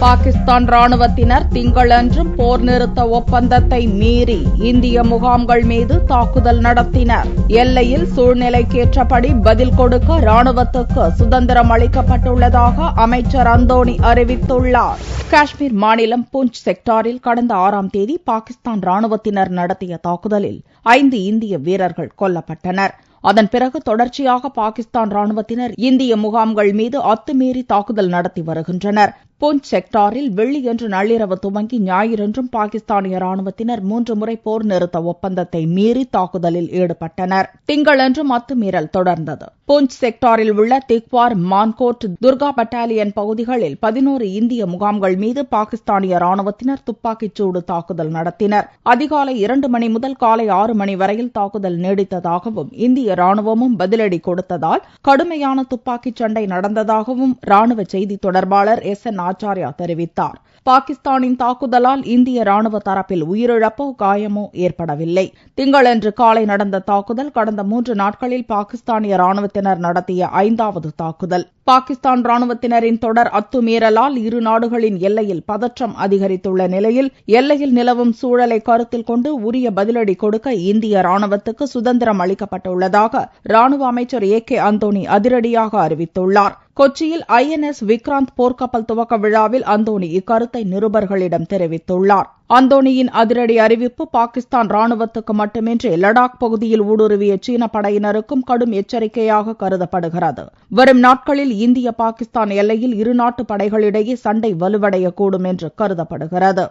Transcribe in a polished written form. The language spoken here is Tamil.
பாகிஸ்தான் ராணுவத்தினர் திங்களன்றும் போர் நிறுத்த ஒப்பந்தத்தை மீறி இந்திய முகாம்கள் மீது தாக்குதல் நடத்தினர். எல்லையில் சூழ்நிலைக்கேற்றபடி பதில் கொடுக்க ராணுவத்துக்கு சுதந்திரம் அளிக்கப்பட்டுள்ளதாக அமைச்சர் அந்தோணி அறிவித்துள்ளார். காஷ்மீர் மாநிலம் பூஞ்ச் செக்டாரில் கடந்த 6ஆம் தேதி பாகிஸ்தான் ராணுவத்தினர் நடத்திய தாக்குதலில் 5 இந்திய வீரர்கள் கொல்லப்பட்டனர். அதன் பிறகு தொடர்ச்சியாக பாகிஸ்தான் ராணுவத்தினர் இந்திய முகாம்கள் மீது அத்துமீறி தாக்குதல் நடத்தி வருகின்றனர். பூஞ்ச் செக்டாரில் வெள்ளியன்று நள்ளிரவு துவங்கி ஞாயிறன்றும் பாகிஸ்தானிய ராணுவத்தினர் 3 முறை போர் நிறுத்த ஒப்பந்தத்தை மீறி தாக்குதலில் ஈடுபட்டனர். திங்களன்றும் அத்துமீறல் தொடர்ந்தது. பூஞ்ச் செக்டாரில் உள்ள திக்வார், மான்கோட், துர்கா பட்டாலியன் பகுதிகளில் 11 இந்திய முகாம்கள் மீது பாகிஸ்தானிய ராணுவத்தினர் துப்பாக்கிச் சூடு தாக்குதல் நடத்தினர். அதிகாலை 2 மணி முதல் காலை 6 மணி வரையில் தாக்குதல் நீடித்ததாகவும் இந்திய ராணுவமும் பதிலடி கொடுத்ததால் கடுமையான துப்பாக்கிச் சண்டை நடந்ததாகவும் ராணுவ செய்தி தொடர்பாளர் SN ஆச்சார்யா தெரிவித்தார். பாகிஸ்தானின் தாக்குதலால் இந்திய ராணுவ தரப்பில் உயிரிழப்போ காயமோ ஏற்படவில்லை. திங்களன்று காலை நடந்த தாக்குதல் கடந்த 3 நாட்களில் பாகிஸ்தானிய ராணுவத்தினர் நடத்திய 5வது தாக்குதல். பாகிஸ்தான் ராணுவத்தினரின் தொடர் அத்துமீறலால் இரு நாடுகளின் எல்லையில் பதற்றம் அதிகரித்துள்ள நிலையில் எல்லையில் நிலவும் சூழலை கருத்தில் கொண்டு உரிய பதிலடி கொடுக்க இந்திய ராணுவத்துக்கு சுதந்திரம் அளிக்கப்பட்டுள்ளதாக ராணுவ அமைச்சர் AK அந்தோணி அதிரடியாக அறிவித்துள்ளார். கொச்சியில் INS விக்ராந்த் போர்க்கப்பல் துவக்க விழாவில் அந்தோணி இக்கருத்தை நிருபர்களிடம் தெரிவித்துள்ளார். அந்தோணியின் அதிரடி அறிவிப்பு பாகிஸ்தான் ராணுவத்துக்கு மட்டுமின்றி லடாக் பகுதியில் ஊடுருவிய சீன படையினருக்கும் கடும் எச்சரிக்கையாக கருதப்படுகிறது. வரும் நாட்களில் இந்திய பாகிஸ்தான் எல்லையில் இருநாட்டு படைகளிடையே சண்டை வலுவடையக்கூடும் என்று கருதப்படுகிறது.